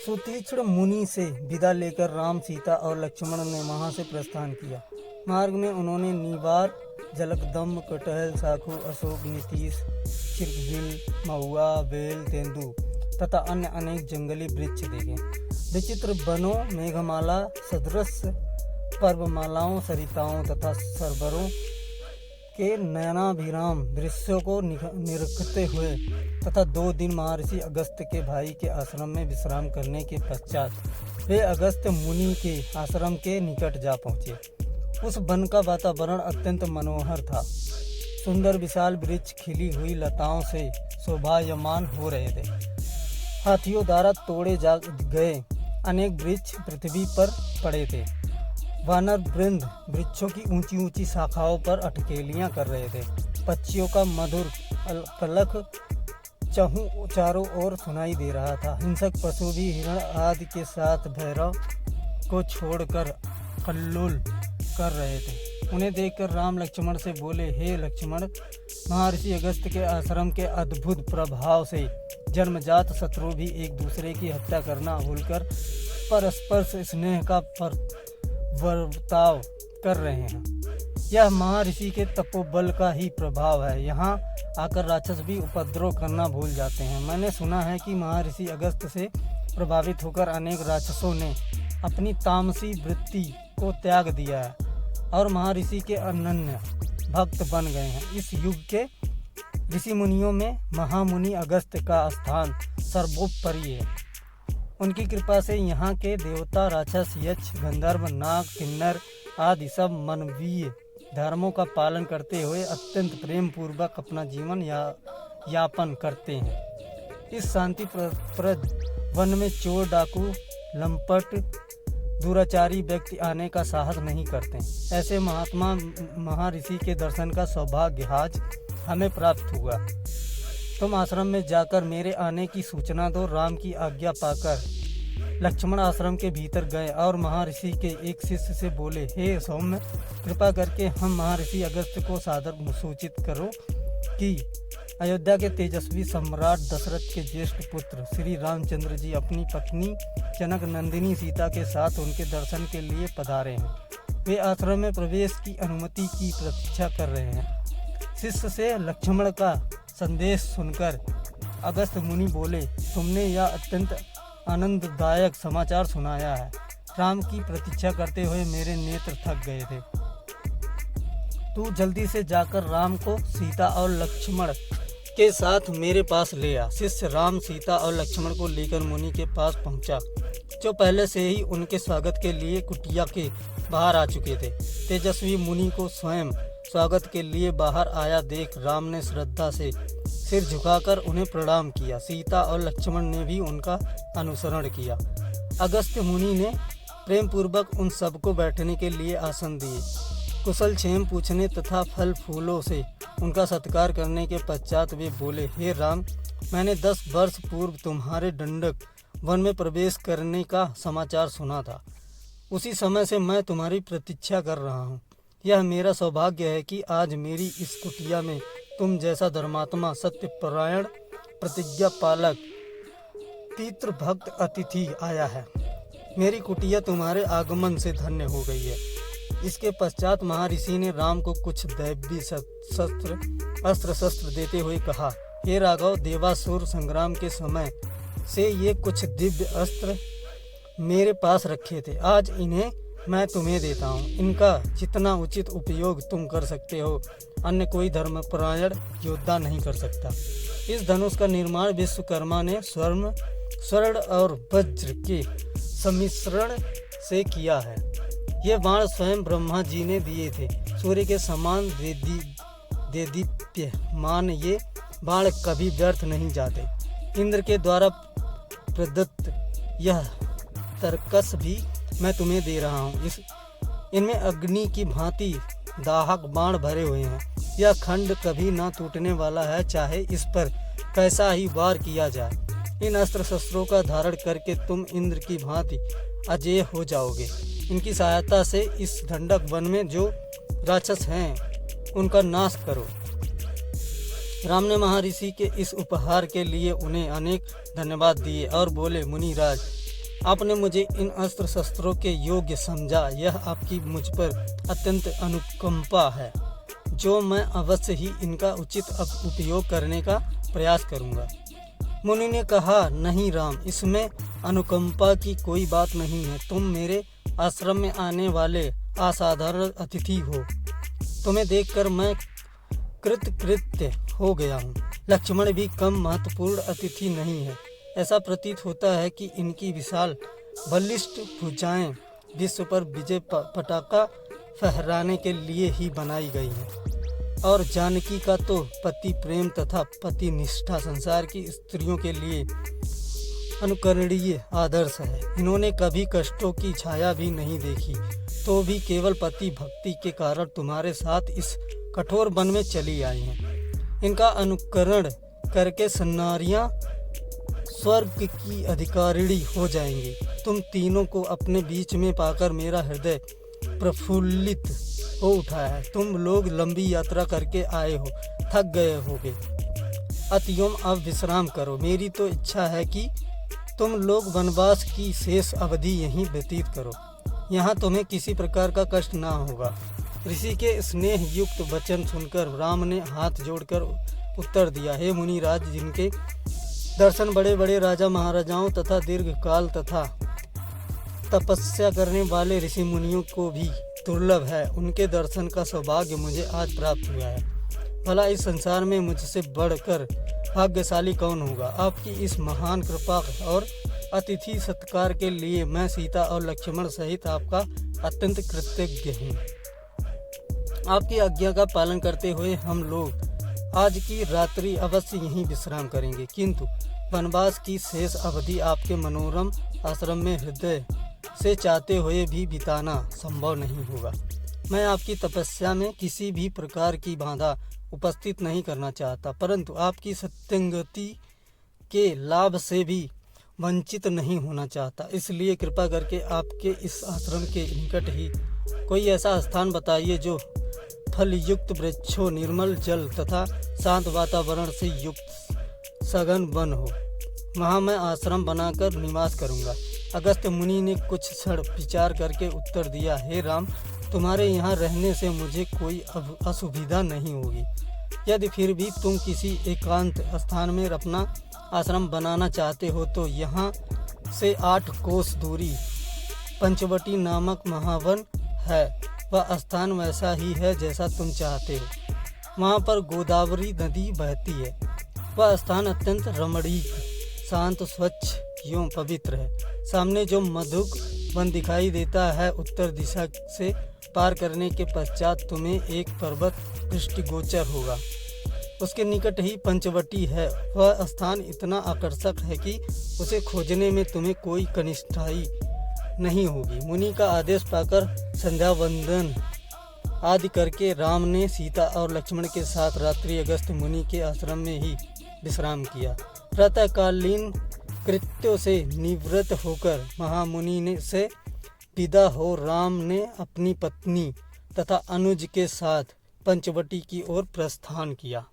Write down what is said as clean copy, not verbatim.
सुतीक्ष्ण मुनि से विदा लेकर राम, सीता और लक्ष्मण ने वहां से प्रस्थान किया। मार्ग में उन्होंने नीवार, जलकदम्ब, कटहल, साखू, अशोक, नीतीश, चिरबिल, महुआ, बेल, तेंदू तथा अन्य अनेक जंगली वृक्ष देखे। विचित्र वनों, मेघमाला सदृश पर्वमालाओं, सरिताओं तथा सरोवरों के नयनाभिराम दृश्यों को निरखते हुए तथा 2 दिन महर्षि अगस्त्य के भाई के आश्रम में विश्राम करने के पश्चात वे अगस्त्य मुनि के आश्रम के निकट जा पहुँचे। उस वन का वातावरण अत्यंत मनोहर था। सुंदर विशाल वृक्ष खिली हुई लताओं से शोभायमान हो रहे थे। हाथियों द्वारा तोड़े जा गए अनेक वृक्ष पृथ्वी पर पड़े थे। वानर वृंद वृक्षों की ऊंची ऊंची शाखाओं पर अटकेलियां कर रहे थे। पक्षियों का मधुर कलख चारों ओर सुनाई दे रहा था। हिंसक पशु भी हिरण आदि के साथ भैरव को छोड़कर कल्लोल कर रहे थे। उन्हें देखकर राम लक्ष्मण से बोले, हे लक्ष्मण, महर्षि अगस्त्य के आश्रम के अद्भुत प्रभाव से जन्मजात शत्रु भी एक दूसरे की हत्या करना भूलकर परस्पर स्नेह का बर्ताव कर रहे हैं। यह महर्षि के तपोबल का ही प्रभाव है। यहाँ आकर राक्षस भी उपद्रव करना भूल जाते हैं। मैंने सुना है कि महर्षि अगस्त्य से प्रभावित होकर अनेक राक्षसों ने अपनी तामसी वृत्ति को त्याग दिया है और महर्षि के अनन्य भक्त बन गए हैं। इस युग के ऋषि मुनियों में महामुनि अगस्त्य का स्थान सर्वोपरि है। उनकी कृपा से यहाँ के देवता, राक्षस, यक्ष, गंधर्व, नाग, किन्नर आदि सब मानवीय धर्मों का पालन करते हुए अत्यंत प्रेम पूर्वक अपना जीवन यापन करते हैं। इस शांतिप्रद वन में चोर, डाकू, लंपट, दुराचारी व्यक्ति आने का साहस नहीं करते। ऐसे महात्मा महर्षि के दर्शन का सौभाग्य आज हमें प्राप्त हुआ। तुम आश्रम में जाकर मेरे आने की सूचना दो। राम की आज्ञा पाकर लक्ष्मण आश्रम के भीतर गए और महर्षि के एक शिष्य से बोले, हे सौम्य, कृपा करके हम महर्षि अगस्त्य को सादर सूचित करो कि अयोध्या के तेजस्वी सम्राट दशरथ के ज्येष्ठ पुत्र श्री रामचंद्र जी अपनी पत्नी जनक नंदिनी सीता के साथ उनके दर्शन के लिए पधारे हैं। वे आश्रम में प्रवेश की अनुमति की प्रतीक्षा कर रहे हैं। शिष्य से लक्ष्मण का संदेश सुनकर अगस्त्य मुनि बोले, तुमने यह अत्यंत आनंददायक समाचार सुनाया है। राम की प्रतीक्षा करते हुए मेरे नेत्र थक गए थे। तू जल्दी से जाकर राम को सीता और लक्ष्मण के साथ मेरे पास ले आ। शिष्य राम, सीता और लक्ष्मण को लेकर मुनि के पास पहुंचा, जो पहले से ही उनके स्वागत के लिए कुटिया के बाहर आ चुके थे। तेजस्वी मुनि को स्वयं स्वागत के लिए बाहर आया देख राम ने श्रद्धा से सिर झुकाकर उन्हें प्रणाम किया। सीता और लक्ष्मण ने भी उनका अनुसरण किया। अगस्त्य मुनि ने प्रेम पूर्वक उन सबको बैठने के लिए आसन दिए। कुशल क्षेम पूछने तथा फल फूलों से उनका सत्कार करने के पश्चात वे बोले, हे राम, मैंने 10 वर्ष पूर्व तुम्हारे दंडक वन में प्रवेश करने का समाचार सुना था। उसी समय से मैं तुम्हारी प्रतीक्षा कर रहा हूँ। यह मेरा सौभाग्य है कि आज मेरी इस कुटिया में तुम जैसा धर्मात्मा, सत्यपरायण, प्रतिज्ञा पालक, पितृभक्त अतिथि आया है। मेरी कुटिया तुम्हारे आगमन से धन्य हो गई है। इसके पश्चात महर्षि ने राम को कुछ दैवी अस्त्र शस्त्र देते हुए कहा, हे राघव, देवासुर संग्राम के समय से ये कुछ दिव्य अस्त्र मेरे पास रखे थे। आज इन्हें मैं तुम्हें देता हूँ। इनका जितना उचित उपयोग तुम कर सकते हो, अन्य कोई धर्मपरायण योद्धा नहीं कर सकता। इस धनुष का निर्माण विश्वकर्मा ने स्वर्ण और वज्र के सम्मिश्रण से किया है। ये बाण स्वयं ब्रह्मा जी ने दिए थे। सूर्य के समान देदीप्यमान ये बाण कभी व्यर्थ नहीं जाते। इंद्र के द्वारा प्रदत्त यह तरकस भी मैं तुम्हें दे रहा हूँ। इनमें अग्नि की भांति दाहक बाण भरे हुए हैं। यह खंड कभी ना टूटने वाला है, चाहे इस पर कैसा ही वार किया जाए। इन अस्त्र शस्त्रों का धारण करके तुम इंद्र की भांति अजेय हो जाओगे। इनकी सहायता से इस दंडक वन में जो राक्षस हैं उनका नाश करो। राम ने महर्षि के इस उपहार के लिए उन्हें अनेक धन्यवाद दिए और बोले, मुनिराज, आपने मुझे इन अस्त्र शस्त्रों के योग्य समझा, यह आपकी मुझ पर अत्यंत अनुकंपा है, जो मैं अवश्य ही इनका उचित उपयोग करने का प्रयास करूँगा। मुनि ने कहा, नहीं राम, इसमें अनुकंपा की कोई बात नहीं है। तुम मेरे आश्रम में आने वाले असाधारण अतिथि हो। तुम्हें देखकर मैं कृतकृत्य हो गया हूँ। लक्ष्मण भी कम महत्वपूर्ण अतिथि नहीं है। ऐसा प्रतीत होता है कि इनकी विशाल बलिष्ठ भुजाएं विश्व पर विजय पताका फहराने के लिए ही बनाई गई हैं। और जानकी का तो पति प्रेम तथा पति निष्ठा संसार की स्त्रियों के लिए अनुकरणीय आदर्श है। इन्होंने कभी कष्टों की छाया भी नहीं देखी, तो भी केवल पति भक्ति के कारण तुम्हारे साथ इस कठोर वन में चली आई हैं। इनका अनुकरण करके सन्नारियां स्वर्ग की अधिकारिणी हो जाएंगी। तुम तीनों को अपने बीच में पाकर मेरा हृदय प्रफुल्लित हो उठा है। तुम लोग लंबी यात्रा करके आए हो, थक गए होगे, अतएव अब विश्राम करो। मेरी तो इच्छा है कि तुम लोग वनवास की शेष अवधि यहीं व्यतीत करो। यहाँ तुम्हें किसी प्रकार का कष्ट ना होगा। ऋषि के स्नेह युक्त वचन सुनकर राम ने हाथ जोड़कर उत्तर दिया, हे मुनिराज, जिनके दर्शन बड़े बड़े राजा महाराजाओं तथा दीर्घकाल तथा तपस्या करने वाले ऋषि मुनियों को भी दुर्लभ है, उनके दर्शन का सौभाग्य मुझे आज प्राप्त हुआ है। भला इस संसार में मुझसे बढ़कर भाग्यशाली कौन होगा। आपकी इस महान कृपा और अतिथि सत्कार के लिए मैं सीता और लक्ष्मण सहित आपका अत्यंत कृतज्ञ हूँ। आपकी आज्ञा का पालन करते हुए हम लोग आज की रात्रि अवश्य यहीं विश्राम करेंगे, किंतु वनवास की शेष अवधि आपके मनोरम आश्रम में हृदय से चाहते हुए भी बिताना संभव नहीं होगा। मैं आपकी तपस्या में किसी भी प्रकार की बाधा उपस्थित नहीं करना चाहता, परंतु आपकी सत्संगति के लाभ से भी वंचित नहीं होना चाहता। इसलिए कृपा करके आपके इस आश्रम के निकट ही कोई ऐसा स्थान बताइए जो फल युक्त वृक्षों, निर्मल जल तथा शांत वातावरण से युक्त सघन वन हो। वहाँ मैं आश्रम बनाकर निवास करूँगा। अगस्त्य मुनि ने कुछ क्षण विचार करके उत्तर दिया, हे राम, तुम्हारे यहाँ रहने से मुझे कोई असुविधा नहीं होगी। यदि फिर भी तुम किसी एकांत स्थान में अपना आश्रम बनाना चाहते हो तो यहाँ से 8 कोस दूरी पंचवटी नामक महावन है। वह स्थान वैसा ही है जैसा तुम चाहते हो। वहाँ पर गोदावरी नदी बहती है। वह स्थान अत्यंत रमणीक, शांत, स्वच्छ एवं पवित्र है। सामने जो मधुक वन दिखाई देता है, उत्तर दिशा से पार करने के पश्चात तुम्हें एक पर्वत दृष्टिगोचर होगा। उसके निकट ही पंचवटी है। वह स्थान इतना आकर्षक है कि उसे खोजने में तुम्हें कोई कनिष्ठाई नहीं होगी। मुनि का आदेश पाकर संध्या वंदन आदि करके राम ने सीता और लक्ष्मण के साथ रात्रि अगस्त्य मुनि के आश्रम में ही विश्राम किया। प्रातःकालीन कृत्यों से निवृत्त होकर महामुनि ने से विदा हो राम ने अपनी पत्नी तथा अनुज के साथ पंचवटी की ओर प्रस्थान किया।